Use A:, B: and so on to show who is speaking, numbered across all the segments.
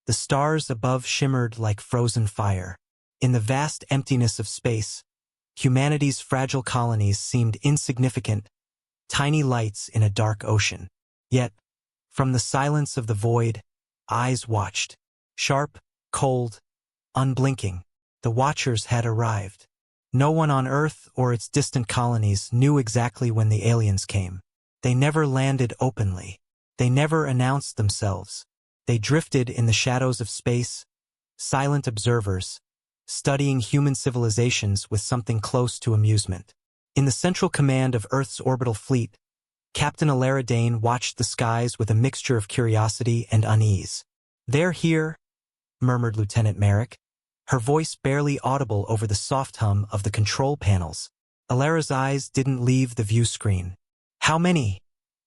A: The stars above shimmered like frozen fire. In the vast emptiness of space, humanity's fragile colonies seemed insignificant, tiny lights in a dark ocean. Yet, from the silence of the void, eyes watched. Sharp, cold, unblinking, the watchers had arrived. No one on Earth or its distant colonies knew exactly when the aliens came. They never landed openly. They never announced themselves. They drifted in the shadows of space, silent observers, studying human civilizations with something close to amusement. In the central command of Earth's orbital fleet, Captain Alara Dane watched the skies with a mixture of curiosity and unease. "They're here," murmured Lieutenant Merrick, her voice barely audible over the soft hum of the control panels. Alara's eyes didn't leave the view screen. "How many?"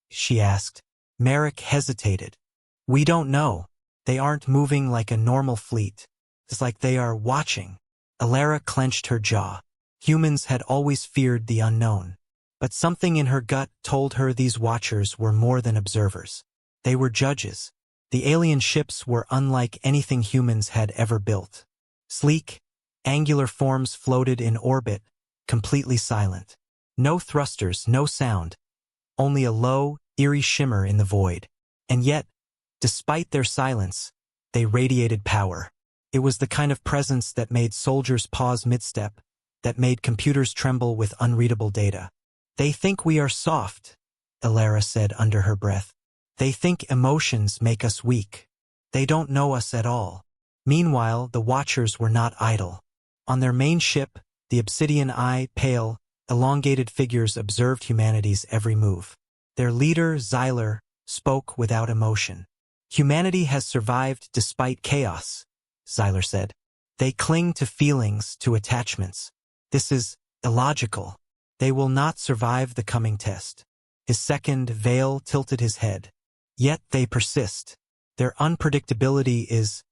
A: she asked. Merrick hesitated. "We don't know. They aren't moving like a normal fleet. It's like they are watching." Alara clenched her jaw. Humans had always feared the unknown. But something in her gut told her these watchers were more than observers. They were judges. The alien ships were unlike anything humans had ever built. Sleek, angular forms floated in orbit, completely silent. No thrusters, no sound. Only a low, eerie shimmer in the void. And yet, despite their silence, they radiated power. It was the kind of presence that made soldiers pause mid-step, that made computers tremble with unreadable data. "They think we are soft," Alara said under her breath. "They think emotions make us weak. They don't know us at all." Meanwhile, the watchers were not idle. On their main ship, the Obsidian Eye, pale, elongated figures observed humanity's every move. Their leader, Xyler, spoke without emotion. "Humanity has survived despite chaos," Xyler said. "They cling to feelings, to attachments. This is illogical. They will not survive the coming test." His second, Vale, tilted his head. "Yet they persist. Their unpredictability is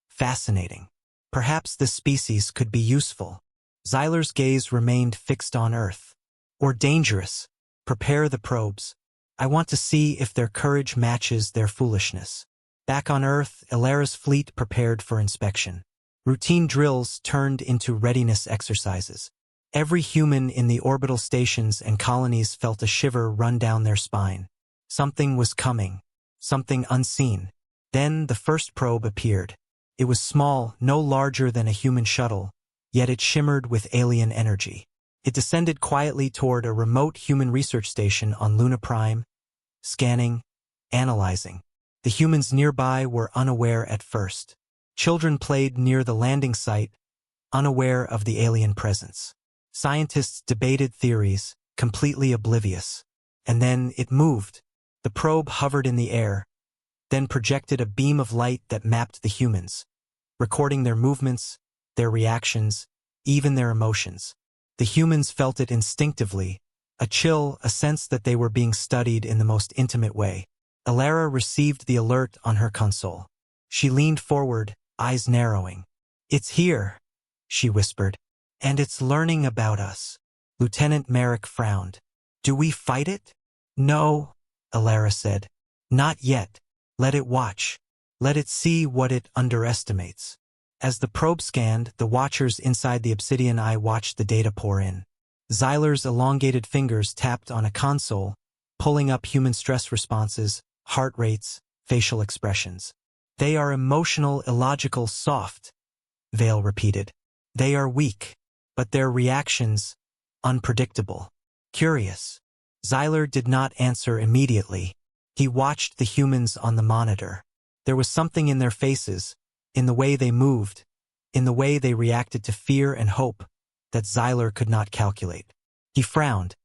A: fascinating. Perhaps this species could be useful." Xyler's gaze remained fixed on Earth. "Or dangerous. Prepare the probes. I want to see if their courage matches their foolishness." Back on Earth, Alara's fleet prepared for inspection. Routine drills turned into readiness exercises. Every human in the orbital stations and colonies felt a shiver run down their spine. Something was coming. Something unseen. Then the first probe appeared. It was small, no larger than a human shuttle, yet it shimmered with alien energy. It descended quietly toward a remote human research station on Luna Prime, scanning, analyzing. The humans nearby were unaware at first. Children played near the landing site, unaware of the alien presence. Scientists debated theories, completely oblivious. And then it moved. The probe hovered in the air, then projected a beam of light that mapped the humans, recording their movements, their reactions, even their emotions. The humans felt it instinctively, a chill, a sense that they were being studied in the most intimate way. Alara received the alert on her console. She leaned forward, eyes narrowing. "It's here," she whispered. "And it's learning about us." Lieutenant Merrick frowned. "Do we fight it?" "No," Alara said. "Not yet. Let it watch. Let it see what it underestimates." As the probe scanned, the watchers inside the Obsidian Eye watched the data pour in. Xyler's elongated fingers tapped on a console, pulling up human stress responses, heart rates, facial expressions. "They are emotional, illogical, soft," Vale repeated. "They are weak, but their reactions, unpredictable, curious." Xyler did not answer immediately. He watched the humans on the monitor. There was something in their faces, in the way they moved, in the way they reacted to fear and hope, that Xyler could not calculate. He frowned,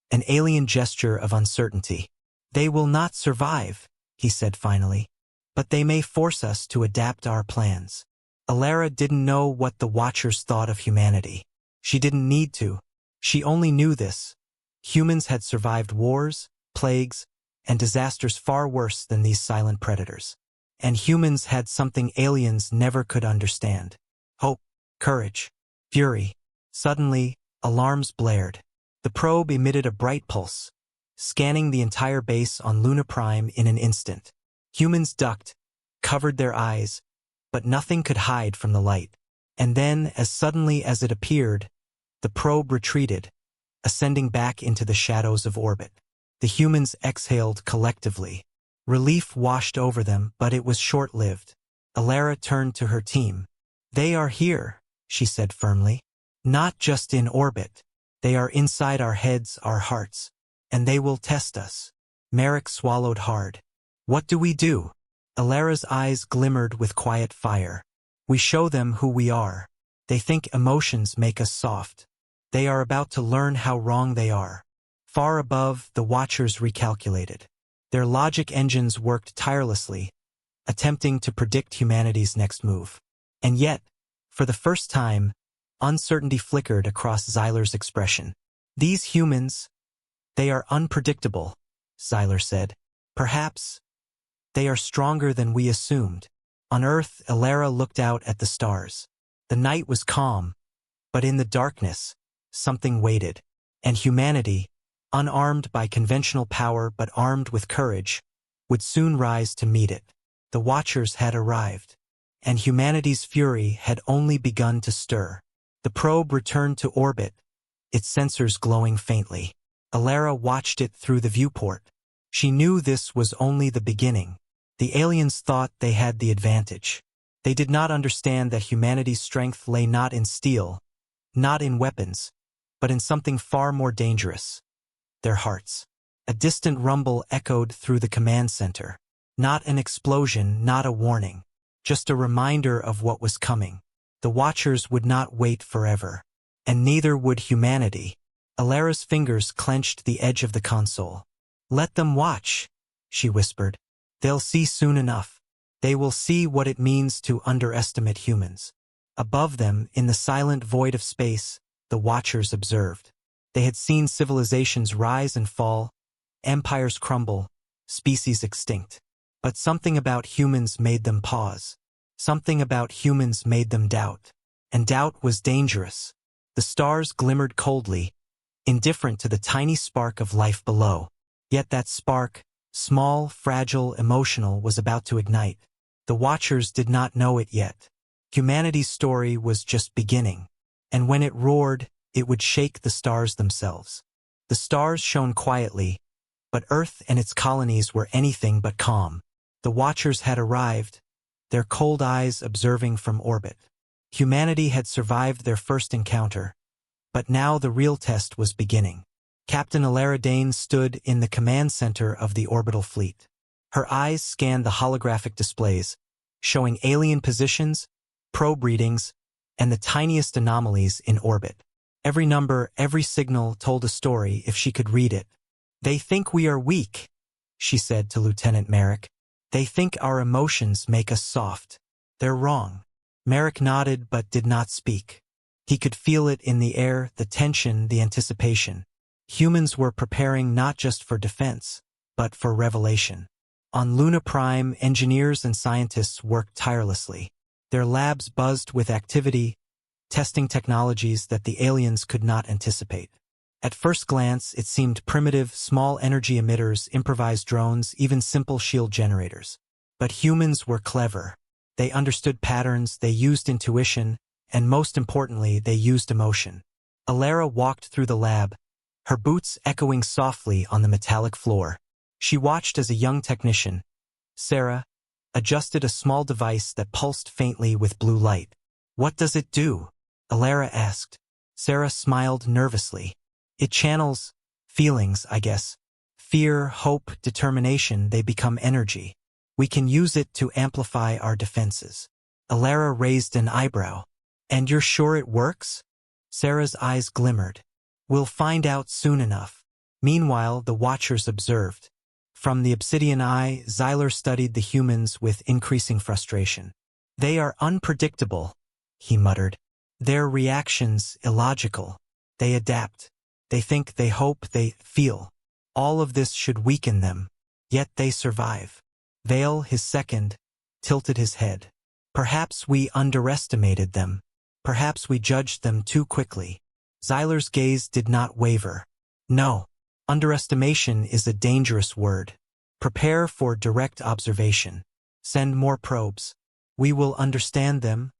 A: an alien gesture of uncertainty. "They will not survive," he said finally, "but they may force us to adapt our plans." Alara didn't know what the Watchers thought of humanity. She didn't need to. She only knew this. Humans had survived wars, plagues, and disasters far worse than these silent predators. And humans had something aliens never could understand. Hope, courage, fury. Suddenly, alarms blared. The probe emitted a bright pulse, scanning the entire base on Luna Prime in an instant. Humans ducked, covered their eyes, but nothing could hide from the light. And then, as suddenly as it appeared, the probe retreated, ascending back into the shadows of orbit. The humans exhaled collectively. Relief washed over them, but it was short-lived. Alara turned to her team. "They are here," she said firmly. "Not just in orbit. They are inside our heads, our hearts. And they will test us." Merrick swallowed hard. "What do we do?" Alara's eyes glimmered with quiet fire. "We show them who we are. They think emotions make us soft. They are about to learn how wrong they are." Far above, the Watchers recalculated. Their logic engines worked tirelessly, attempting to predict humanity's next move. And yet, for the first time, uncertainty flickered across Zyler's expression. "These humans, they are unpredictable," Zyler said. "Perhaps they are stronger than we assumed." On Earth, Alara looked out at the stars. The night was calm, but in the darkness, something waited. And humanity, unarmed by conventional power but armed with courage, would soon rise to meet it. The Watchers had arrived, and humanity's fury had only begun to stir. The probe returned to orbit, its sensors glowing faintly. Alara watched it through the viewport. She knew this was only the beginning. The aliens thought they had the advantage. They did not understand that humanity's strength lay not in steel, not in weapons, but in something far more dangerous: their hearts. A distant rumble echoed through the command center. Not an explosion, not a warning, just a reminder of what was coming. The Watchers would not wait forever, and neither would humanity. Alara's fingers clenched the edge of the console. "Let them watch," she whispered. "They'll see soon enough. They will see what it means to underestimate humans." Above them, in the silent void of space, the Watchers observed. They had seen civilizations rise and fall, empires crumble, species extinct. But something about humans made them pause. Something about humans made them doubt. And doubt was dangerous. The stars glimmered coldly, indifferent to the tiny spark of life below. Yet that spark, small, fragile, emotional, was about to ignite. The Watchers did not know it yet. Humanity's story was just beginning. And when it roared, it would shake the stars themselves. The stars shone quietly, but Earth and its colonies were anything but calm. The Watchers had arrived, their cold eyes observing from orbit. Humanity had survived their first encounter, but now the real test was beginning. Captain Alara Dane stood in the command center of the orbital fleet. Her eyes scanned the holographic displays, showing alien positions, probe readings, and the tiniest anomalies in orbit. Every number, every signal told a story if she could read it. "They think we are weak," she said to Lieutenant Merrick. "They think our emotions make us soft. They're wrong." Merrick nodded but did not speak. He could feel it in the air, the tension, the anticipation. Humans were preparing not just for defense, but for revelation. On Luna Prime, engineers and scientists worked tirelessly. Their labs buzzed with activity, testing technologies that the aliens could not anticipate. At first glance, it seemed primitive, small energy emitters, improvised drones, even simple shield generators. But humans were clever. They understood patterns, they used intuition, and most importantly, they used emotion. Alara walked through the lab, her boots echoing softly on the metallic floor. She watched as a young technician, Sarah, adjusted a small device that pulsed faintly with blue light. "What does it do?" Alara asked. Sarah smiled nervously. "It channels feelings, I guess. Fear, hope, determination, they become energy. We can use it to amplify our defenses." Alara raised an eyebrow. "And you're sure it works?" Sarah's eyes glimmered. "We'll find out soon enough." Meanwhile, the Watchers observed. From the obsidian eye, Zyler studied the humans with increasing frustration. "They are unpredictable," he muttered. "Their reactions illogical. They adapt. They think, they hope, they feel. All of this should weaken them, yet they survive." Vale, his second, tilted his head. "Perhaps we underestimated them. Perhaps we judged them too quickly." Zyler's gaze did not waver. "No. Underestimation is a dangerous word. Prepare for direct observation. Send more probes." We will understand them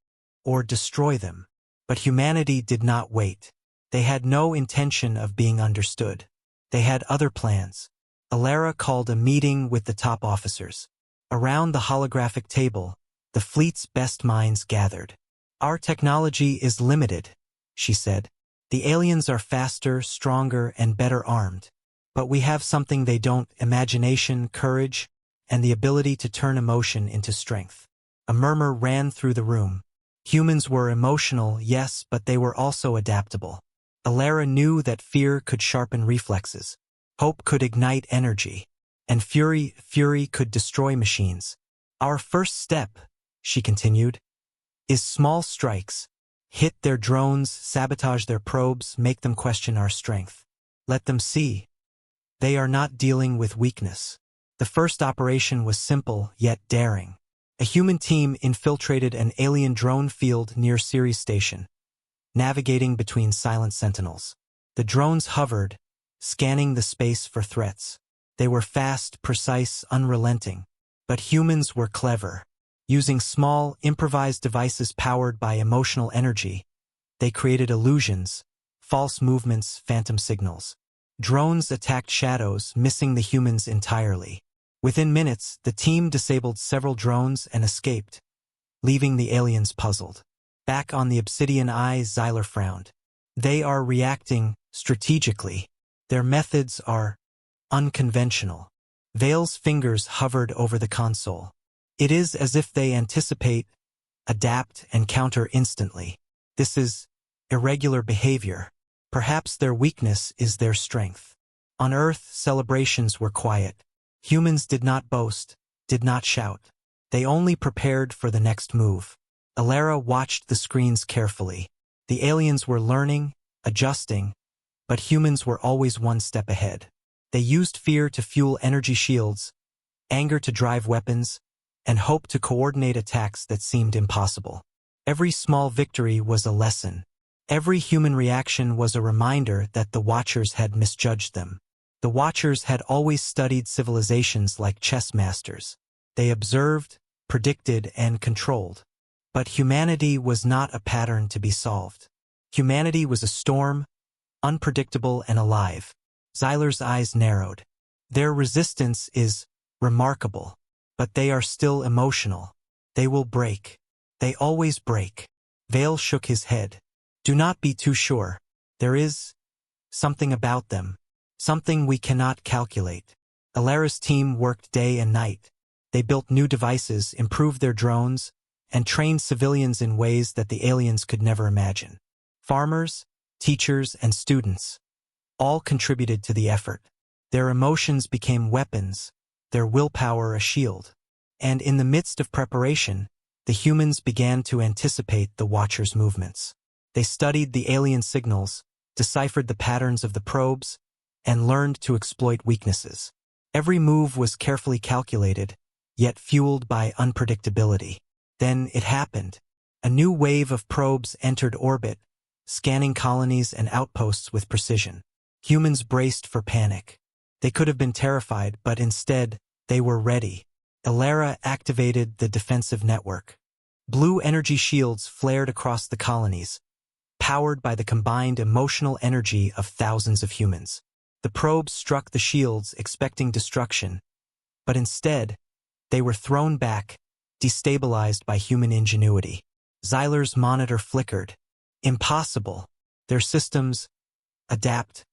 A: or destroy them. But humanity did not wait. They had no intention of being understood. They had other plans. Alara called a meeting with the top officers. Around the holographic table, the fleet's best minds gathered. Our technology is limited, she said. The aliens are faster, stronger, and better armed. But we have something they don't: imagination, courage, and the ability to turn emotion into strength. A murmur ran through the room. Humans were emotional, yes, but they were also adaptable. Alara knew that fear could sharpen reflexes. Hope could ignite energy. And fury could destroy machines. Our first step, she continued, is small strikes. Hit their drones, sabotage their probes, make them question our strength. Let them see. They are not dealing with weakness. The first operation was simple, yet daring. A human team infiltrated an alien drone field near Ceres Station, navigating between silent sentinels. The drones hovered, scanning the space for threats. They were fast, precise, unrelenting. But humans were clever. Using small, improvised devices powered by emotional energy, they created illusions, false movements, phantom signals. Drones attacked shadows, missing the humans entirely. Within minutes, the team disabled several drones and escaped, leaving the aliens puzzled. Back on the Obsidian Eye, Xyler frowned. They are reacting strategically. Their methods are unconventional. Vale's fingers hovered over the console. It is as if they anticipate, adapt, and counter instantly. This is irregular behavior. Perhaps their weakness is their strength. On Earth, celebrations were quiet. Humans did not boast, did not shout. They only prepared for the next move. Alara watched the screens carefully. The aliens were learning, adjusting, but humans were always one step ahead. They used fear to fuel energy shields, anger to drive weapons, and hope to coordinate attacks that seemed impossible. Every small victory was a lesson. Every human reaction was a reminder that the Watchers had misjudged them. The Watchers had always studied civilizations like chess masters. They observed, predicted, and controlled. But humanity was not a pattern to be solved. Humanity was a storm, unpredictable and alive. Xyler's eyes narrowed. Their resistance is remarkable, but they are still emotional. They will break. They always break. Vale shook his head. Do not be too sure. There is something about them. Something we cannot calculate. Alara's team worked day and night. They built new devices, improved their drones, and trained civilians in ways that the aliens could never imagine. Farmers, teachers, and students all contributed to the effort. Their emotions became weapons, their willpower a shield. And in the midst of preparation, the humans began to anticipate the Watchers' movements. They studied the alien signals, deciphered the patterns of the probes, and learned to exploit weaknesses. Every move was carefully calculated, yet fueled by unpredictability. Then it happened. A new wave of probes entered orbit, scanning colonies and outposts with precision. Humans braced for panic. They could have been terrified, but instead, they were ready. Alara activated the defensive network. Blue energy shields flared across the colonies, powered by the combined emotional energy of thousands of humans. The probes struck the shields, expecting destruction, but instead, they were thrown back, destabilized by human ingenuity. Xyler's monitor flickered. Impossible. Their systems adapt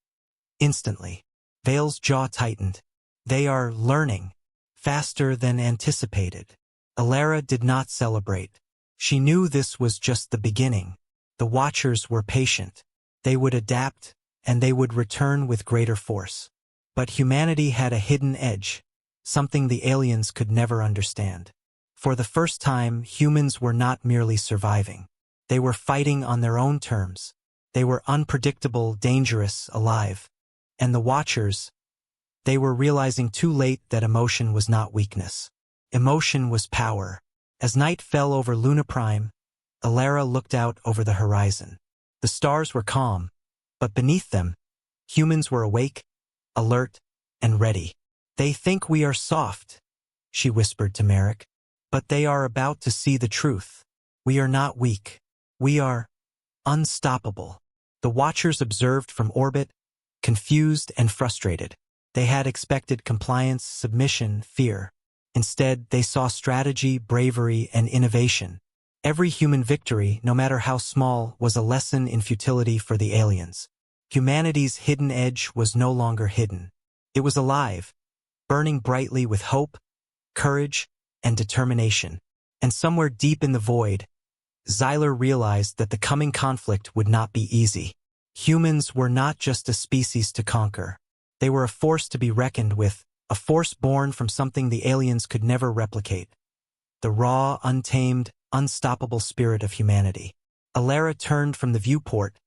A: instantly. Vale's jaw tightened. They are learning faster than anticipated. Alara did not celebrate. She knew this was just the beginning. The Watchers were patient. They would adapt, and they would return with greater force. But humanity had a hidden edge, something the aliens could never understand. For the first time, humans were not merely surviving. They were fighting on their own terms. They were unpredictable, dangerous, alive. And the Watchers, they were realizing too late that emotion was not weakness. Emotion was power. As night fell over Luna Prime, Alara looked out over the horizon. The stars were calm, but beneath them, humans were awake, alert, and ready. They think we are soft, she whispered to Merrick. But they are about to see the truth. We are not weak. We are unstoppable. The Watchers observed from orbit, confused and frustrated. They had expected compliance, submission, fear. Instead, they saw strategy, bravery, and innovation. Every human victory, no matter how small, was a lesson in futility for the aliens. Humanity's hidden edge was no longer hidden. It was alive, burning brightly with hope, courage, and determination. And somewhere deep in the void, Xyler realized that the coming conflict would not be easy. Humans were not just a species to conquer. They were a force to be reckoned with, a force born from something the aliens could never replicate. The raw, untamed, unstoppable spirit of humanity. Alara turned from the viewport,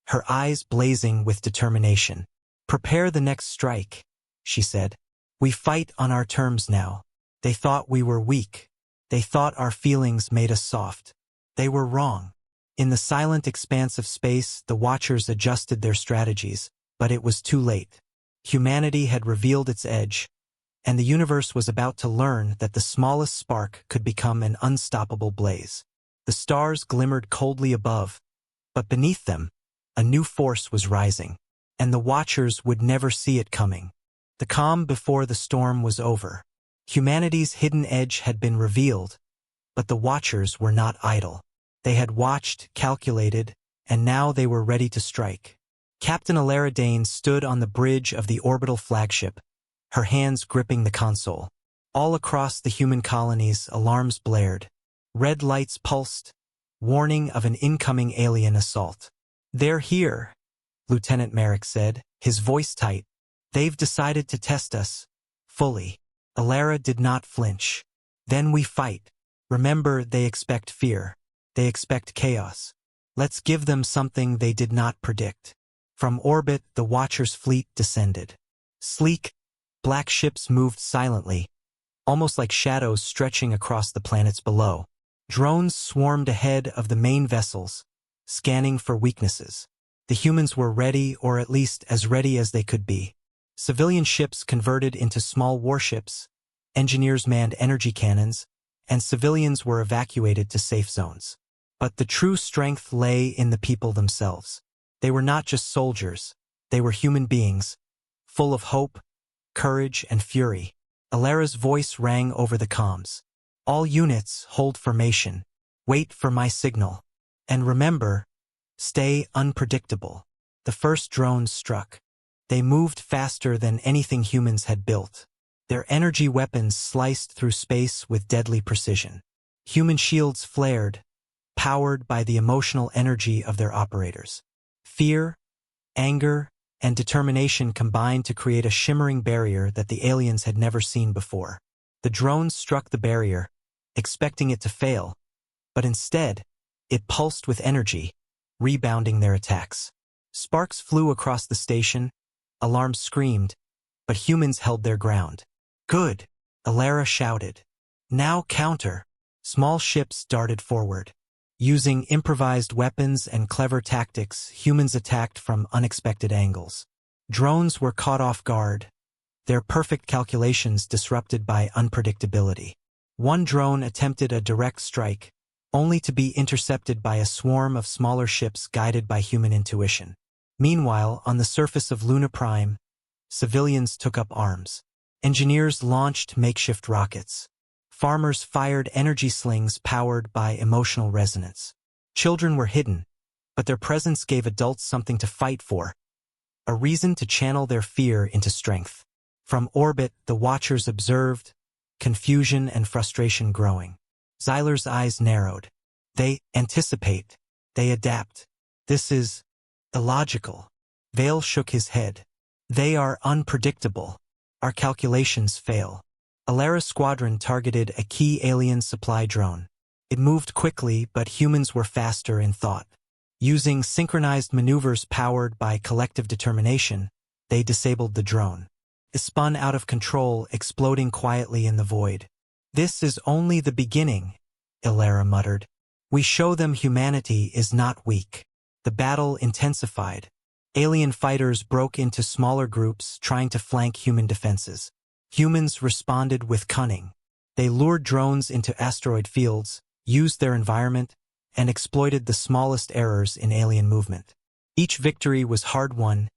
A: her eyes blazing with determination. "Prepare the next strike," she said. "We fight on our terms now. They thought we were weak. They thought our feelings made us soft. They were wrong." In the silent expanse of space, the Watchers adjusted their strategies, but it was too late. Humanity had revealed its edge, and the universe was about to learn that the smallest spark could become an unstoppable blaze. The stars glimmered coldly above, but beneath them, a new force was rising, and the Watchers would never see it coming. The calm before the storm was over. Humanity's hidden edge had been revealed, but the Watchers were not idle. They had watched, calculated, and now they were ready to strike. Captain Alara Dane stood on the bridge of the orbital flagship, her hands gripping the console. All across the human colonies, alarms blared. Red lights pulsed, warning of an incoming alien assault. "They're here," Lieutenant Merrick said, his voice tight. "They've decided to test us, fully." Alara did not flinch. "Then we fight. Remember, they expect fear. They expect chaos. Let's give them something they did not predict." From orbit, the Watchers' fleet descended. Sleek, black ships moved silently, almost like shadows stretching across the planets below. Drones swarmed ahead of the main vessels, scanning for weaknesses. The humans were ready, or at least as ready as they could be. Civilian ships converted into small warships, engineers manned energy cannons, and civilians were evacuated to safe zones. But the true strength lay in the people themselves. They were not just soldiers, they were human beings, full of hope, courage, and fury. Alara's voice rang over the comms. "All units, hold formation. Wait for my signal. And remember, stay unpredictable." The first drones struck. They moved faster than anything humans had built. Their energy weapons sliced through space with deadly precision. Human shields flared, powered by the emotional energy of their operators. Fear, anger, and determination combined to create a shimmering barrier that the aliens had never seen before. The drones struck the barrier, expecting it to fail, but instead, it pulsed with energy, rebounding their attacks. Sparks flew across the station, alarms screamed, but humans held their ground. "Good," Alara shouted. "Now counter." Small ships darted forward. Using improvised weapons and clever tactics, humans attacked from unexpected angles. Drones were caught off guard, their perfect calculations disrupted by unpredictability. One drone attempted a direct strike, only to be intercepted by a swarm of smaller ships guided by human intuition. Meanwhile, on the surface of Luna Prime, civilians took up arms. Engineers launched makeshift rockets. Farmers fired energy slings powered by emotional resonance. Children were hidden, but their presence gave adults something to fight for, a reason to channel their fear into strength. From orbit, the Watchers observed, confusion and frustration growing. Xyler's eyes narrowed. They anticipate. They adapt. This is illogical. Vale shook his head. They are unpredictable. Our calculations fail. Alara's squadron targeted a key alien supply drone. It moved quickly, but humans were faster in thought. Using synchronized maneuvers powered by collective determination, they disabled the drone. It spun out of control, exploding quietly in the void. "This is only the beginning," Alara muttered. "We show them humanity is not weak." The battle intensified. Alien fighters broke into smaller groups, trying to flank human defenses. Humans responded with cunning. They lured drones into asteroid fields, used their environment, and exploited the smallest errors in alien movement. Each victory was hard-won,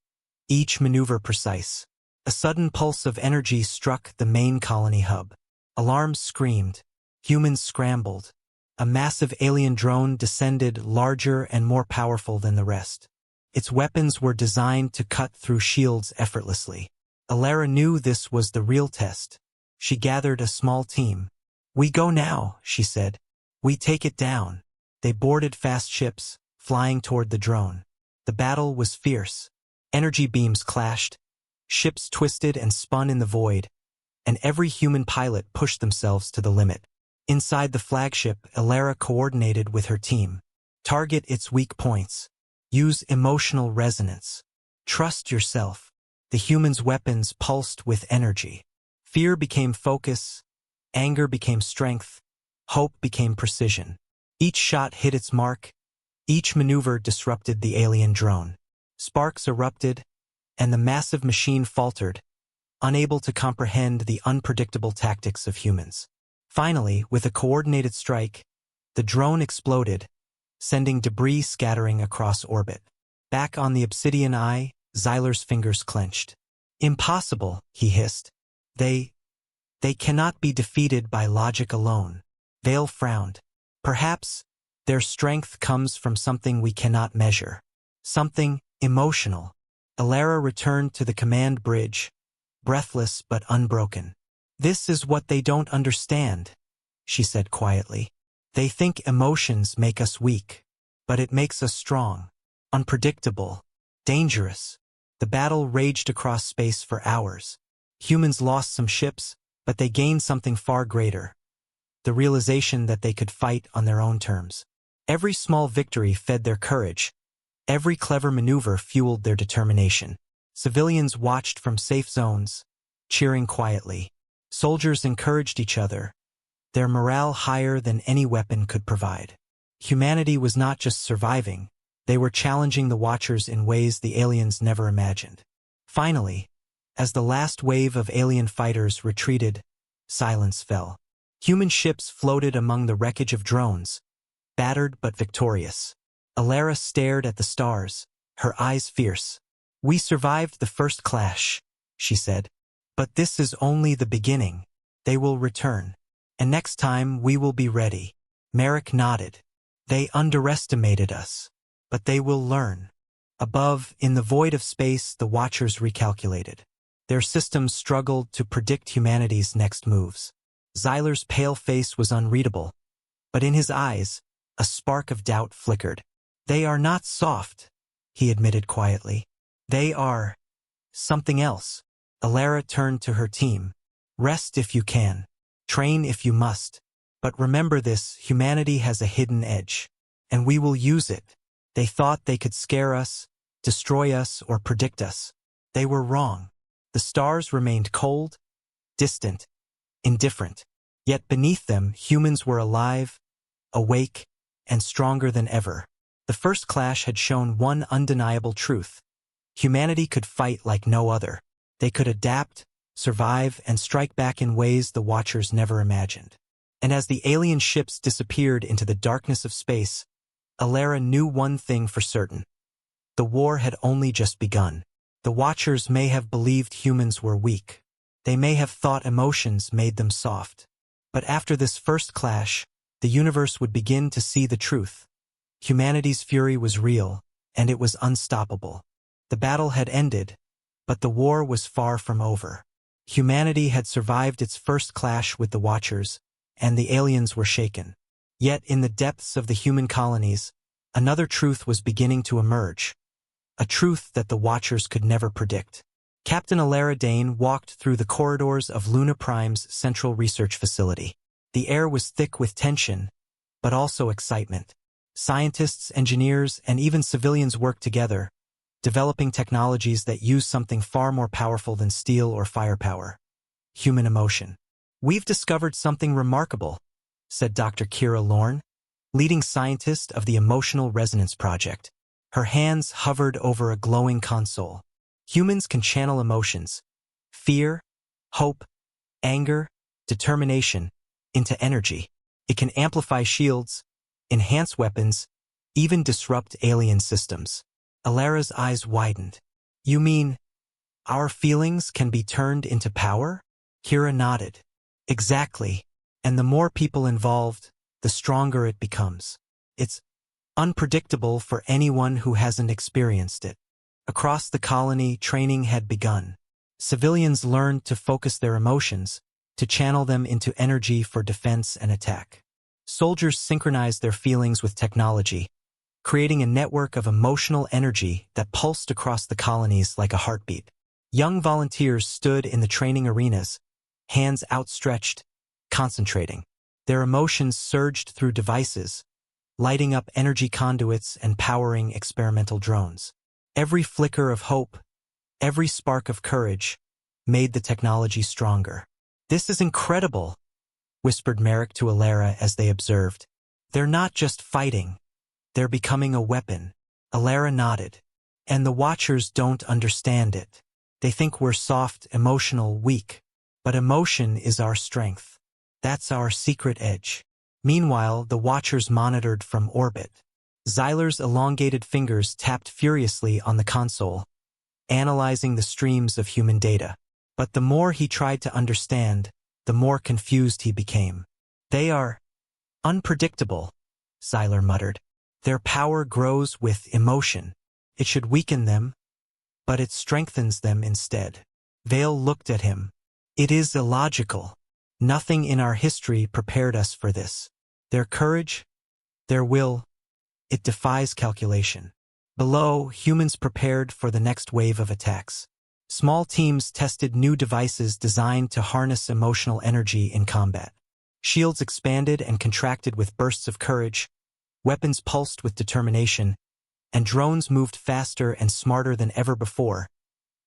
A: each maneuver precise. A sudden pulse of energy struck the main colony hub. Alarms screamed. Humans scrambled. A massive alien drone descended, larger and more powerful than the rest. Its weapons were designed to cut through shields effortlessly. Alara knew this was the real test. She gathered a small team. "We go now," she said. "We take it down." They boarded fast ships, flying toward the drone. The battle was fierce. Energy beams clashed. Ships twisted and spun in the void, and every human pilot pushed themselves to the limit. Inside the flagship, Alara coordinated with her team. Target its weak points. Use emotional resonance. Trust yourself. The humans' weapons pulsed with energy. Fear became focus, anger became strength, hope became precision. Each shot hit its mark, each maneuver disrupted the alien drone. Sparks erupted, and the massive machine faltered, unable to comprehend the unpredictable tactics of humans. Finally, with a coordinated strike, the drone exploded, sending debris scattering across orbit. Back on the obsidian eye, Xyler's fingers clenched. "Impossible," he hissed. They cannot be defeated by logic alone." Vale frowned. "Perhaps their strength comes from something we cannot measure. Something emotional." Alara returned to the command bridge, breathless but unbroken. "This is what they don't understand," she said quietly. "They think emotions make us weak, but it makes us strong, unpredictable, dangerous." The battle raged across space for hours. Humans lost some ships, but they gained something far greater: the realization that they could fight on their own terms. Every small victory fed their courage. Every clever maneuver fueled their determination. Civilians watched from safe zones, cheering quietly. Soldiers encouraged each other, their morale higher than any weapon could provide. Humanity was not just surviving, they were challenging the Watchers in ways the aliens never imagined. Finally, as the last wave of alien fighters retreated, silence fell. Human ships floated among the wreckage of drones, battered but victorious. Alara stared at the stars, her eyes fierce. "We survived the first clash," she said. "But this is only the beginning. They will return. And next time we will be ready." Merrick nodded. "They underestimated us. But they will learn." Above, in the void of space, the Watchers recalculated. Their systems struggled to predict humanity's next moves. Xyler's pale face was unreadable, but in his eyes, a spark of doubt flickered. "They are not soft," he admitted quietly. "They are something else." Alara turned to her team. "Rest if you can. Train if you must. But remember this: humanity has a hidden edge, and we will use it." They thought they could scare us, destroy us, or predict us. They were wrong. The stars remained cold, distant, indifferent. Yet beneath them, humans were alive, awake, and stronger than ever. The first clash had shown one undeniable truth: humanity could fight like no other. They could adapt, survive, and strike back in ways the Watchers never imagined. And as the alien ships disappeared into the darkness of space, Alara knew one thing for certain: the war had only just begun. The Watchers may have believed humans were weak. They may have thought emotions made them soft. But after this first clash, the universe would begin to see the truth. Humanity's fury was real, and it was unstoppable. The battle had ended, but the war was far from over. Humanity had survived its first clash with the Watchers, and the aliens were shaken. Yet in the depths of the human colonies, another truth was beginning to emerge. A truth that the Watchers could never predict. Captain Alara Dane walked through the corridors of Luna Prime's central research facility. The air was thick with tension, but also excitement. Scientists, engineers, and even civilians worked together, developing technologies that use something far more powerful than steel or firepower: human emotion. "We've discovered something remarkable," said Dr. Kira Lorne, leading scientist of the Emotional Resonance Project. Her hands hovered over a glowing console. "Humans can channel emotions: fear, hope, anger, determination, into energy. It can amplify shields, enhance weapons, even disrupt alien systems. Alara's eyes widened. You mean, our feelings can be turned into power? Kira nodded. Exactly. And the more people involved, the stronger it becomes. It's unpredictable for anyone who hasn't experienced it. Across the colony, training had begun. Civilians learned to focus their emotions, to channel them into energy for defense and attack. Soldiers synchronized their feelings with technology, creating a network of emotional energy that pulsed across the colonies like a heartbeat. Young volunteers stood in the training arenas, hands outstretched, concentrating. Their emotions surged through devices, lighting up energy conduits and powering experimental drones. Every flicker of hope, every spark of courage, made the technology stronger. This is incredible, whispered Merrick to Alara as they observed. They're not just fighting, they're becoming a weapon. Alara nodded. And the Watchers don't understand it. They think we're soft, emotional, weak. But emotion is our strength. That's our secret edge. Meanwhile, the Watchers monitored from orbit. Xyler's elongated fingers tapped furiously on the console, analyzing the streams of human data. But the more he tried to understand, the more confused he became. They are unpredictable, Xyler muttered. Their power grows with emotion. It should weaken them, but it strengthens them instead. Vale looked at him. It is illogical. Nothing in our history prepared us for this. Their courage, their will, it defies calculation. Below, humans prepared for the next wave of attacks. Small teams tested new devices designed to harness emotional energy in combat. Shields expanded and contracted with bursts of courage, weapons pulsed with determination, and drones moved faster and smarter than ever before,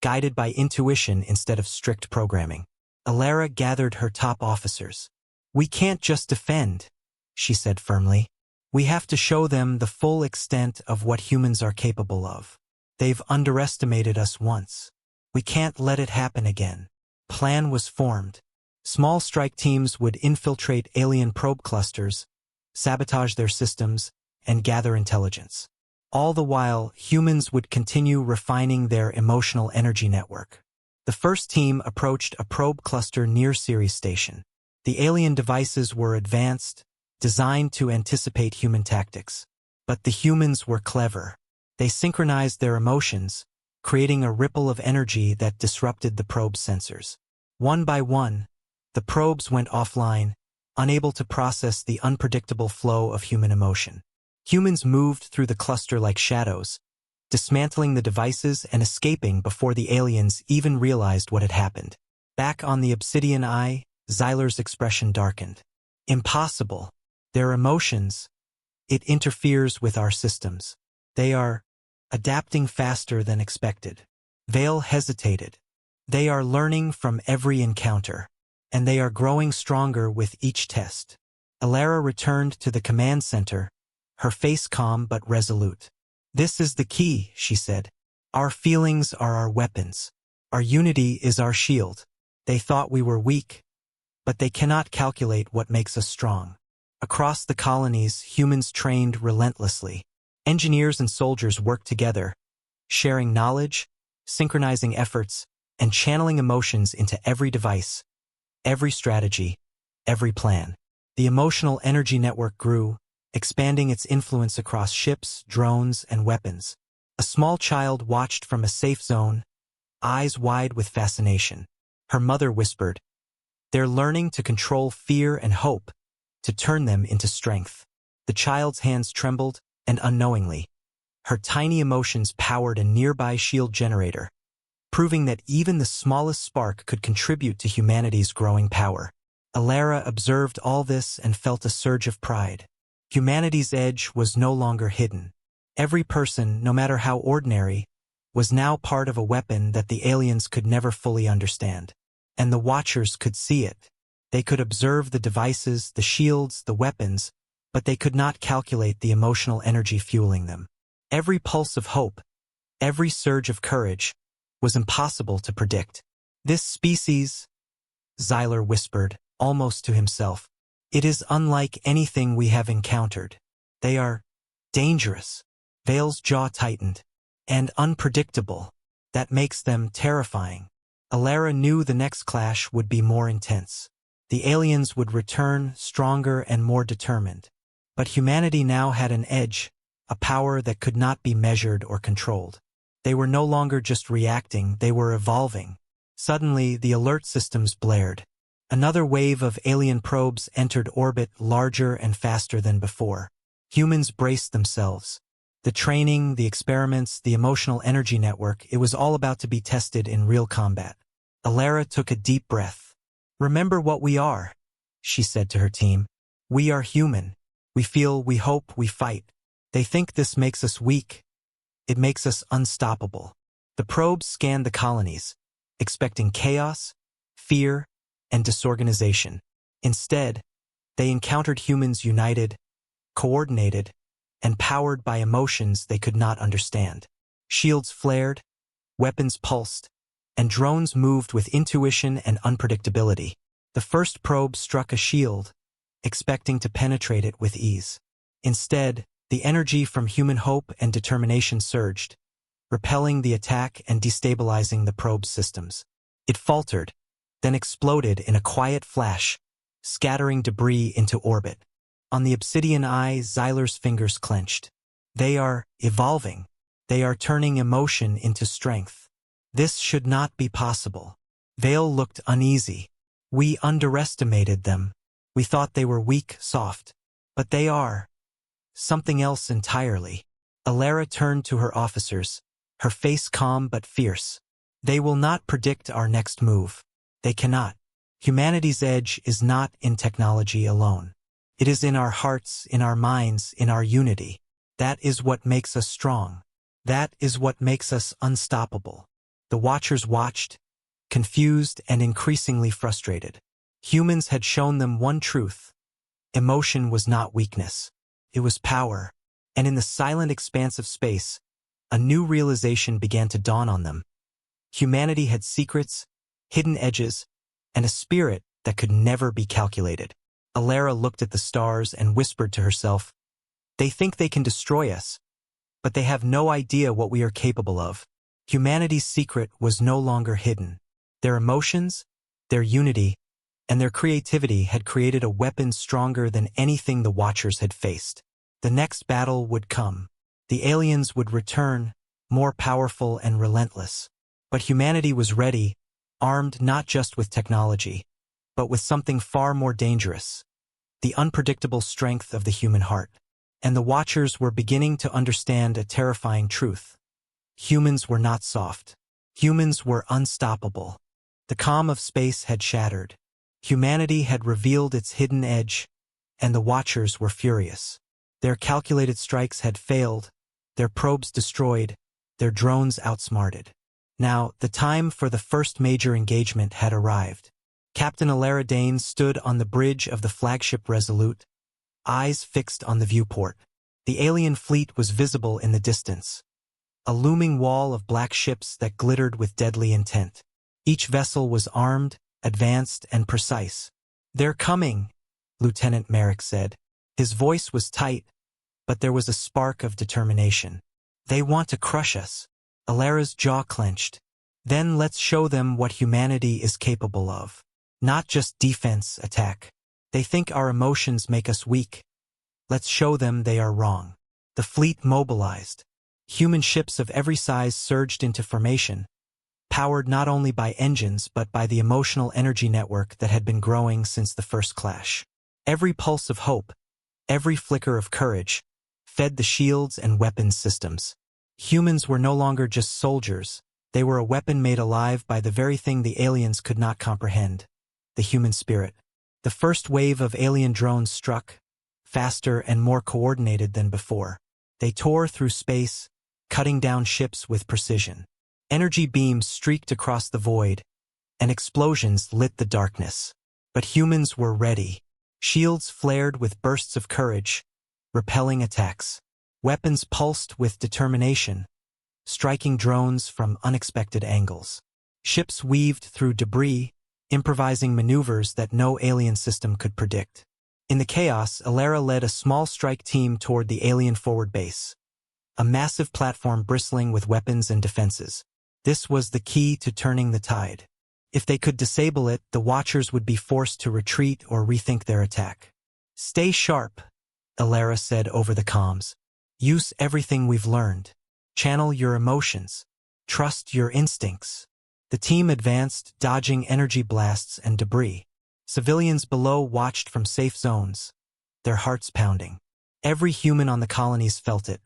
A: guided by intuition instead of strict programming. Alara gathered her top officers. We can't just defend, she said firmly. We have to show them the full extent of what humans are capable of. They've underestimated us once. We can't let it happen again. Plan was formed. Small strike teams would infiltrate alien probe clusters, sabotage their systems, and gather intelligence. All the while, humans would continue refining their emotional energy network. The first team approached a probe cluster near Ceres Station. The alien devices were advanced, designed to anticipate human tactics. But the humans were clever. They synchronized their emotions, creating a ripple of energy that disrupted the probe's sensors. One by one, the probes went offline, unable to process the unpredictable flow of human emotion. Humans moved through the cluster like shadows, dismantling the devices and escaping before the aliens even realized what had happened. Back on the Obsidian Eye, Xyler's expression darkened. Impossible. Their emotions, it interferes with our systems. They are adapting faster than expected. Vale hesitated. They are learning from every encounter, and they are growing stronger with each test. Alara returned to the command center, her face calm but resolute. This is the key, she said. Our feelings are our weapons. Our unity is our shield. They thought we were weak, but they cannot calculate what makes us strong. Across the colonies, humans trained relentlessly. Engineers and soldiers worked together, sharing knowledge, synchronizing efforts, and channeling emotions into every device, every strategy, every plan. The emotional energy network grew, expanding its influence across ships, drones, and weapons. A small child watched from a safe zone, eyes wide with fascination. Her mother whispered, "They're learning to control fear and hope, to turn them into strength." The child's hands trembled, and unknowingly, her tiny emotions powered a nearby shield generator, proving that even the smallest spark could contribute to humanity's growing power. Alara observed all this and felt a surge of pride. Humanity's edge was no longer hidden. Every person, no matter how ordinary, was now part of a weapon that the aliens could never fully understand. And the Watchers could see it. They could observe the devices, the shields, the weapons, but they could not calculate the emotional energy fueling them. Every pulse of hope, every surge of courage, was impossible to predict. This species, Xyler whispered, almost to himself, It is unlike anything we have encountered. They are dangerous. Vale's jaw tightened. And unpredictable. That makes them terrifying. Alara knew the next clash would be more intense. The aliens would return stronger and more determined. But humanity now had an edge, a power that could not be measured or controlled. They were no longer just reacting, they were evolving. Suddenly, the alert systems blared. Another wave of alien probes entered orbit, larger and faster than before. Humans braced themselves. The training, the experiments, the emotional energy network, it was all about to be tested in real combat. Alara took a deep breath. "Remember what we are," she said to her team. "We are human. We feel, we hope, we fight. They think this makes us weak. It makes us unstoppable." The probes scanned the colonies, expecting chaos, fear, and disorganization. Instead, they encountered humans united, coordinated, and powered by emotions they could not understand. Shields flared, weapons pulsed, and drones moved with intuition and unpredictability. The first probe struck a shield, expecting to penetrate it with ease. Instead, the energy from human hope and determination surged, repelling the attack and destabilizing the probe's systems. It faltered, then exploded in a quiet flash, scattering debris into orbit. On the obsidian eye, Xyler's fingers clenched. They are evolving. They are turning emotion into strength. This should not be possible. Vale looked uneasy. We underestimated them. We thought they were weak, soft. But they are something else entirely. Alara turned to her officers, her face calm but fierce. They will not predict our next move. They cannot. Humanity's edge is not in technology alone. It is in our hearts, in our minds, in our unity. That is what makes us strong. That is what makes us unstoppable. The Watchers watched, confused and increasingly frustrated. Humans had shown them one truth. Emotion was not weakness. It was power. And in the silent expanse of space, a new realization began to dawn on them. Humanity had secrets, hidden edges, and a spirit that could never be calculated. Alara looked at the stars and whispered to herself, "They think they can destroy us, but they have no idea what we are capable of." Humanity's secret was no longer hidden. Their emotions, their unity, and their creativity had created a weapon stronger than anything the Watchers had faced. The next battle would come. The aliens would return, more powerful and relentless. But humanity was ready, armed not just with technology, but with something far more dangerous, the unpredictable strength of the human heart. And the Watchers were beginning to understand a terrifying truth. Humans were not soft. Humans were unstoppable. The calm of space had shattered. Humanity had revealed its hidden edge, and the Watchers were furious. Their calculated strikes had failed, their probes destroyed, their drones outsmarted. Now, the time for the first major engagement had arrived. Captain Alara Dane stood on the bridge of the flagship Resolute, eyes fixed on the viewport. The alien fleet was visible in the distance, a looming wall of black ships that glittered with deadly intent. Each vessel was armed, advanced, and precise. "They're coming," Lieutenant Merrick said. His voice was tight, but there was a spark of determination. "They want to crush us." Alara's jaw clenched. "Then let's show them what humanity is capable of. Not just defense, attack. They think our emotions make us weak. Let's show them they are wrong." The fleet mobilized. Human ships of every size surged into formation, powered not only by engines but by the emotional energy network that had been growing since the first clash. Every pulse of hope, every flicker of courage, fed the shields and weapons systems. Humans were no longer just soldiers, they were a weapon made alive by the very thing the aliens could not comprehend, the human spirit. The first wave of alien drones struck, faster and more coordinated than before. They tore through space, cutting down ships with precision. Energy beams streaked across the void, and explosions lit the darkness. But humans were ready. Shields flared with bursts of courage, repelling attacks. Weapons pulsed with determination, striking drones from unexpected angles. Ships weaved through debris, improvising maneuvers that no alien system could predict. In the chaos, Alara led a small strike team toward the alien forward base, a massive platform bristling with weapons and defenses. This was the key to turning the tide. If they could disable it, the Watchers would be forced to retreat or rethink their attack. "Stay sharp," Alara said over the comms. "Use everything we've learned. Channel your emotions. Trust your instincts." The team advanced, dodging energy blasts and debris. Civilians below watched from safe zones, their hearts pounding. Every human on the colonies felt it.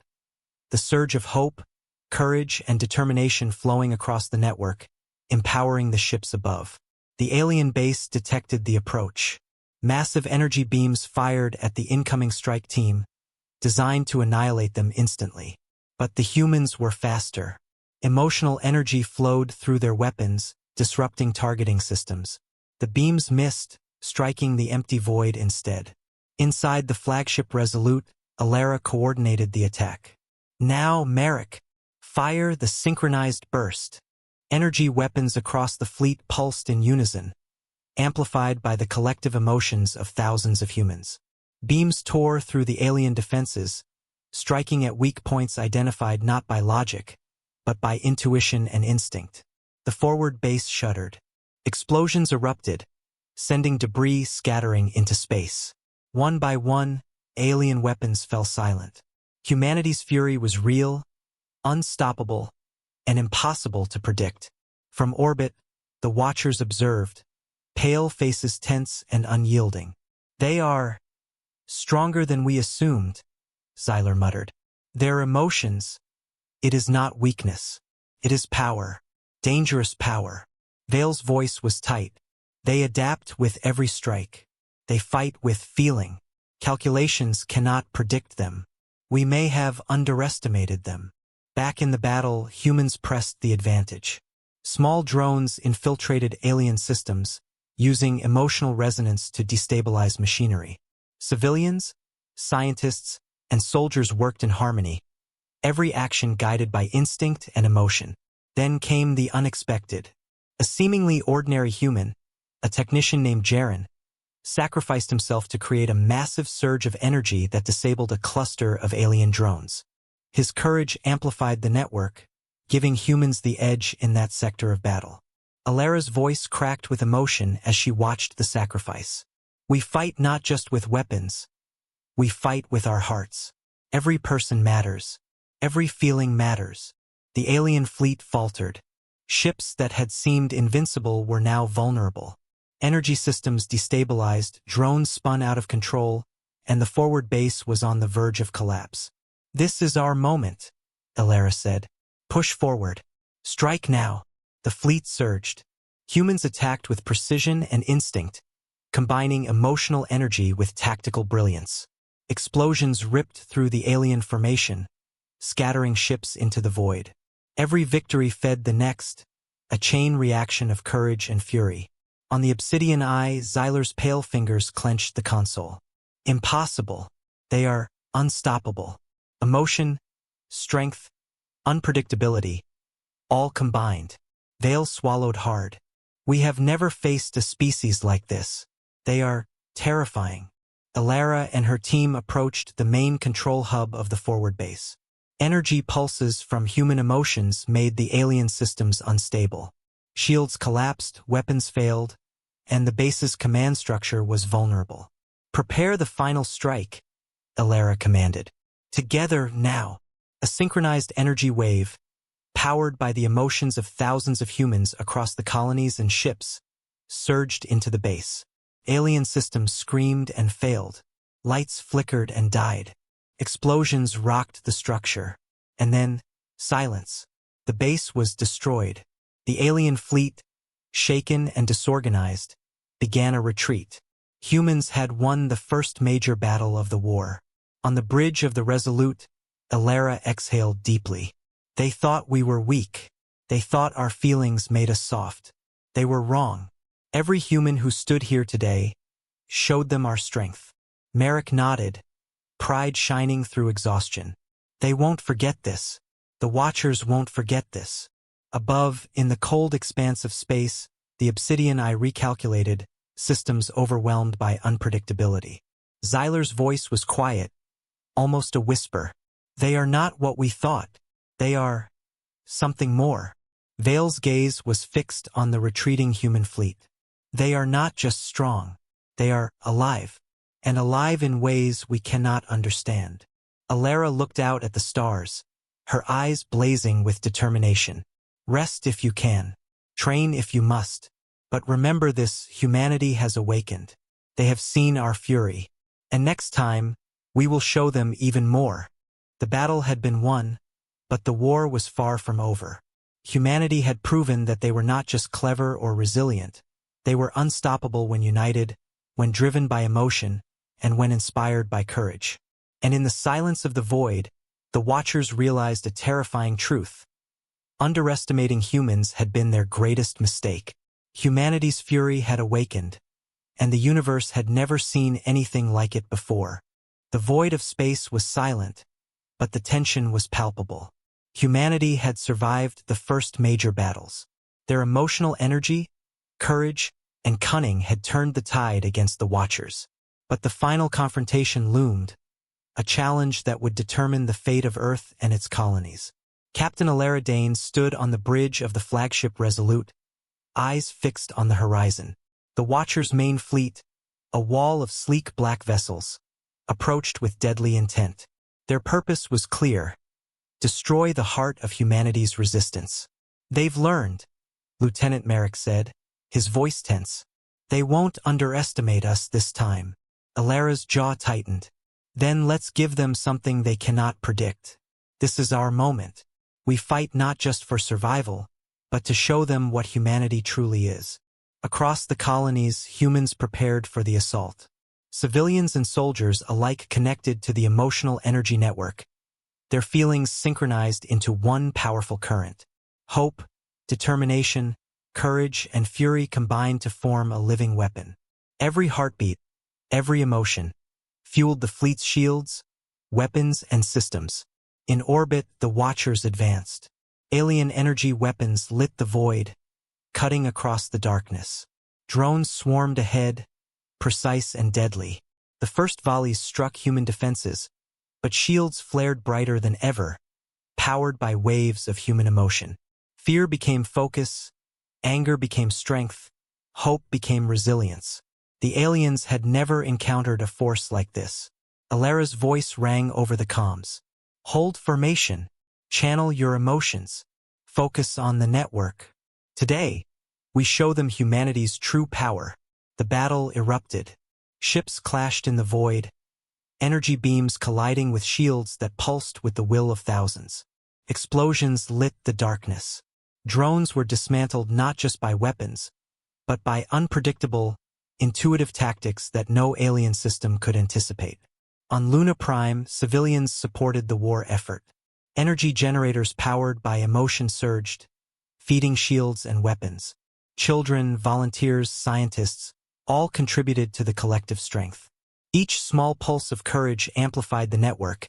A: The surge of hope, courage, and determination flowing across the network, empowering the ships above. The alien base detected the approach. Massive energy beams fired at the incoming strike team, designed to annihilate them instantly. But the humans were faster. Emotional energy flowed through their weapons, disrupting targeting systems. The beams missed, striking the empty void instead. Inside the flagship Resolute, Alara coordinated the attack. "Now, Merrick, fire the synchronized burst." Energy weapons across the fleet pulsed in unison, amplified by the collective emotions of thousands of humans. Beams tore through the alien defenses, striking at weak points identified not by logic, but by intuition and instinct. The forward base shuddered. Explosions erupted, sending debris scattering into space. One by one, alien weapons fell silent. Humanity's fury was real, unstoppable, and impossible to predict. From orbit, the Watchers observed, pale faces tense and unyielding. "They are stronger than we assumed," Xyler muttered. "Their emotions, it is not weakness. It is power. Dangerous power." Vale's voice was tight. "They adapt with every strike. They fight with feeling. Calculations cannot predict them. We may have underestimated them." Back in the battle, humans pressed the advantage. Small drones infiltrated alien systems, using emotional resonance to destabilize machinery. Civilians, scientists, and soldiers worked in harmony, every action guided by instinct and emotion. Then came the unexpected. A seemingly ordinary human, a technician named Jaren, sacrificed himself to create a massive surge of energy that disabled a cluster of alien drones. His courage amplified the network, giving humans the edge in that sector of battle. Alara's voice cracked with emotion as she watched the sacrifice. "We fight not just with weapons. We fight with our hearts. Every person matters. Every feeling matters." The alien fleet faltered. Ships that had seemed invincible were now vulnerable. Energy systems destabilized, drones spun out of control, and the forward base was on the verge of collapse. "This is our moment," Alara said. "Push forward. Strike now." The fleet surged. Humans attacked with precision and instinct, combining emotional energy with tactical brilliance. Explosions ripped through the alien formation, scattering ships into the void. Every victory fed the next, a chain reaction of courage and fury. On the obsidian eye, Xyler's pale fingers clenched the console. "Impossible. They are unstoppable." Emotion, strength, unpredictability, all combined. Vale swallowed hard. "We have never faced a species like this. They are terrifying." Alara and her team approached the main control hub of the forward base. Energy pulses from human emotions made the alien systems unstable. Shields collapsed, weapons failed, and the base's command structure was vulnerable. "Prepare the final strike," Alara commanded. "Together now." A synchronized energy wave, powered by the emotions of thousands of humans across the colonies and ships, surged into the base. Alien systems screamed and failed. Lights flickered and died. Explosions rocked the structure. And then, silence. The base was destroyed. The alien fleet, shaken and disorganized, began a retreat. Humans had won the first major battle of the war. On the bridge of the Resolute, Alara exhaled deeply. "They thought we were weak. They thought our feelings made us soft. They were wrong. Every human who stood here today showed them our strength." Merrick nodded, pride shining through exhaustion. "They won't forget this. The Watchers won't forget this." Above, in the cold expanse of space, the obsidian eye recalculated, systems overwhelmed by unpredictability. Xyler's voice was quiet, almost a whisper. They are not what we thought. They are something more. Vale's gaze was fixed on the retreating human fleet. They are not just strong. They are alive. And alive in ways we cannot understand. Alara looked out at the stars, her eyes blazing with determination. Rest if you can. Train if you must. But remember this, humanity has awakened. They have seen our fury. And next time, we will show them even more. The battle had been won, but the war was far from over. Humanity had proven that they were not just clever or resilient. They were unstoppable when united, when driven by emotion, and when inspired by courage. And in the silence of the void, the Watchers realized a terrifying truth. Underestimating humans had been their greatest mistake. Humanity's fury had awakened, and the universe had never seen anything like it before. The void of space was silent, but the tension was palpable. Humanity had survived the first major battles. Their emotional energy, courage, and cunning had turned the tide against the Watchers. But the final confrontation loomed, a challenge that would determine the fate of Earth and its colonies. Captain Alara Dane stood on the bridge of the flagship Resolute, eyes fixed on the horizon. The Watchers' main fleet, a wall of sleek black vessels, approached with deadly intent. Their purpose was clear: destroy the heart of humanity's resistance. They've learned, Lieutenant Merrick said, his voice tense. They won't underestimate us this time. Alara's jaw tightened. Then let's give them something they cannot predict. This is our moment. We fight not just for survival, but to show them what humanity truly is. Across the colonies, humans prepared for the assault. Civilians and soldiers alike connected to the emotional energy network, their feelings synchronized into one powerful current. Hope, determination, courage, and fury combined to form a living weapon. Every heartbeat, every emotion, fueled the fleet's shields, weapons, and systems. In orbit, the Watchers advanced. Alien energy weapons lit the void, cutting across the darkness. Drones swarmed ahead, precise and deadly. The first volleys struck human defenses, but shields flared brighter than ever, powered by waves of human emotion. Fear became focus, anger became strength, hope became resilience. The aliens had never encountered a force like this. Alara's voice rang over the comms. Hold formation. Channel your emotions. Focus on the network. Today, we show them humanity's true power. The battle erupted. Ships clashed in the void, energy beams colliding with shields that pulsed with the will of thousands. Explosions lit the darkness. Drones were dismantled not just by weapons, but by unpredictable, intuitive tactics that no alien system could anticipate. On Luna Prime, civilians supported the war effort. Energy generators powered by emotion surged, feeding shields and weapons. Children, volunteers, scientists, all contributed to the collective strength. Each small pulse of courage amplified the network,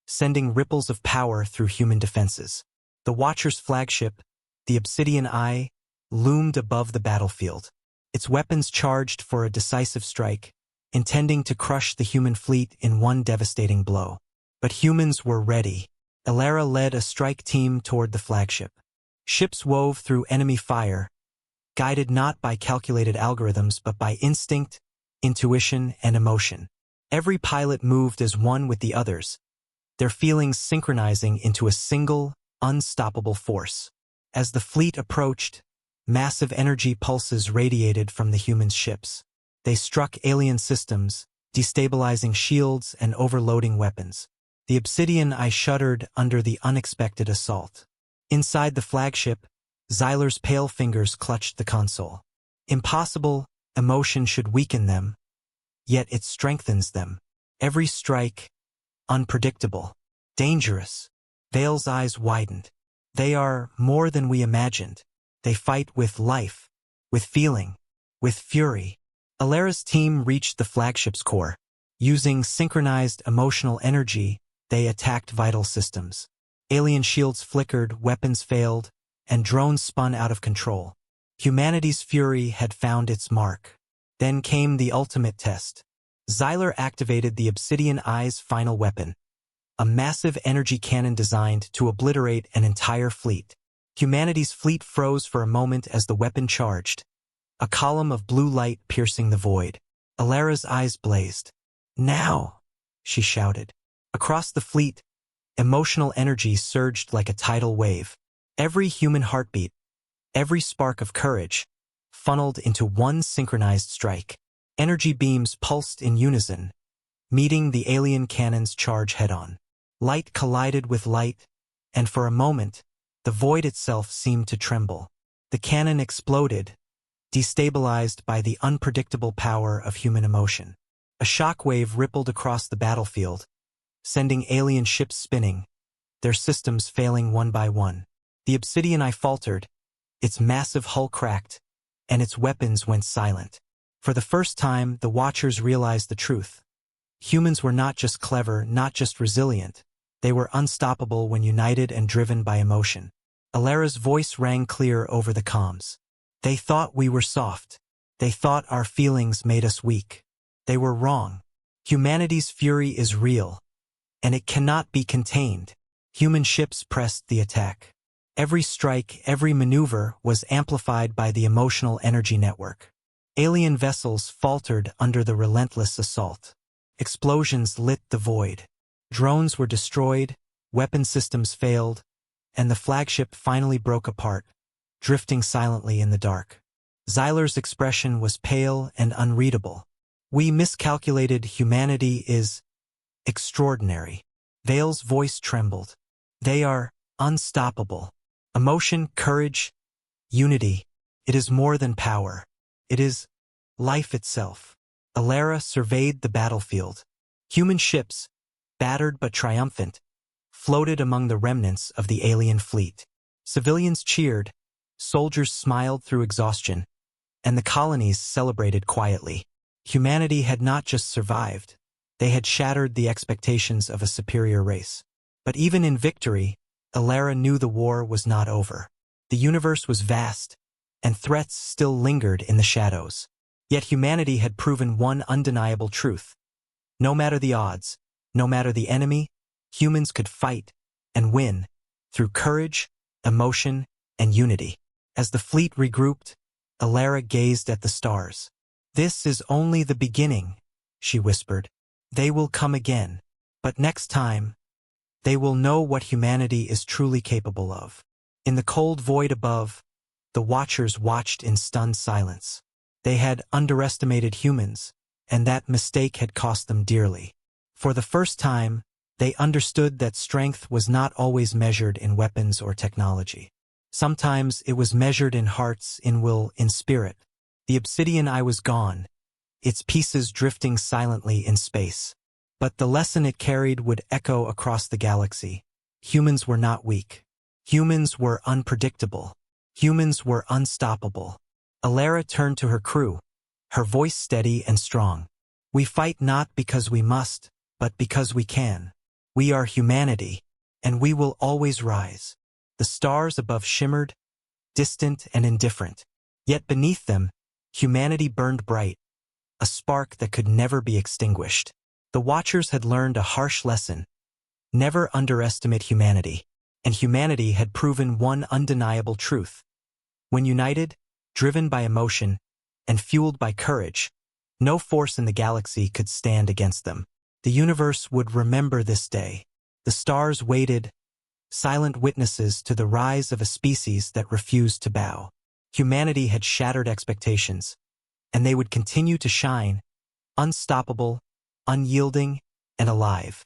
A: sending ripples of power through human defenses. The Watcher's flagship, the Obsidian Eye, loomed above the battlefield. Its weapons charged for a decisive strike, intending to crush the human fleet in one devastating blow. But humans were ready. Alara led a strike team toward the flagship. Ships wove through enemy fire, guided not by calculated algorithms but by instinct, intuition, and emotion. Every pilot moved as one with the others, their feelings synchronizing into a single, unstoppable force. As the fleet approached, massive energy pulses radiated from the human ships. They struck alien systems, destabilizing shields and overloading weapons. The Obsidian Eye shuddered under the unexpected assault. Inside the flagship, Xyler's pale fingers clutched the console. Impossible, emotion should weaken them, yet it strengthens them. Every strike, unpredictable, dangerous. Vale's eyes widened. They are more than we imagined. They fight with life, with feeling, with fury. Alara's team reached the flagship's core. Using synchronized emotional energy, they attacked vital systems. Alien shields flickered, weapons failed, and drones spun out of control. Humanity's fury had found its mark. Then came the ultimate test. Xyler activated the Obsidian Eye's final weapon, a massive energy cannon designed to obliterate an entire fleet. Humanity's fleet froze for a moment as the weapon charged, a column of blue light piercing the void. Alara's eyes blazed. "Now!" she shouted. Across the fleet, emotional energy surged like a tidal wave. Every human heartbeat, every spark of courage, funneled into one synchronized strike. Energy beams pulsed in unison, meeting the alien cannon's charge head-on. Light collided with light, and for a moment, the void itself seemed to tremble. The cannon exploded, destabilized by the unpredictable power of human emotion. A shockwave rippled across the battlefield, sending alien ships spinning, their systems failing one by one. The Obsidian Eye faltered, its massive hull cracked, and its weapons went silent. For the first time, the Watchers realized the truth. Humans were not just clever, not just resilient. They were unstoppable when united and driven by emotion. Alara's voice rang clear over the comms. "They thought we were soft. They thought our feelings made us weak. They were wrong. Humanity's fury is real, and it cannot be contained." Human ships pressed the attack. Every strike, every maneuver was amplified by the emotional energy network. Alien vessels faltered under the relentless assault. Explosions lit the void. Drones were destroyed, weapon systems failed, and the flagship finally broke apart, drifting silently in the dark. Xyler's expression was pale and unreadable. "We miscalculated. Humanity is extraordinary." Vale's voice trembled. "They are unstoppable. Emotion, courage, unity. It is more than power. It is life itself." Alara surveyed the battlefield. Human ships, battered but triumphant, floated among the remnants of the alien fleet. Civilians cheered, soldiers smiled through exhaustion, and the colonies celebrated quietly. Humanity had not just survived, they had shattered the expectations of a superior race. But even in victory, Alara knew the war was not over. The universe was vast, and threats still lingered in the shadows. Yet humanity had proven one undeniable truth. No matter the odds, no matter the enemy, humans could fight and win through courage, emotion, and unity. As the fleet regrouped, Alara gazed at the stars. "This is only the beginning," she whispered. "They will come again. But next time, they will know what humanity is truly capable of." In the cold void above, the Watchers watched in stunned silence. They had underestimated humans, and that mistake had cost them dearly. For the first time, they understood that strength was not always measured in weapons or technology. Sometimes it was measured in hearts, in will, in spirit. The Obsidian Eye was gone, its pieces drifting silently in space. But the lesson it carried would echo across the galaxy. Humans were not weak. Humans were unpredictable. Humans were unstoppable. Alara turned to her crew, her voice steady and strong. "We fight not because we must, but because we can. We are humanity, and we will always rise." The stars above shimmered, distant and indifferent. Yet beneath them, humanity burned bright, a spark that could never be extinguished. The Watchers had learned a harsh lesson: never underestimate humanity. And humanity had proven one undeniable truth. When united, driven by emotion, and fueled by courage, no force in the galaxy could stand against them. The universe would remember this day. The stars waited, silent witnesses to the rise of a species that refused to bow. Humanity had shattered expectations, and they would continue to shine, unstoppable, unyielding, and alive.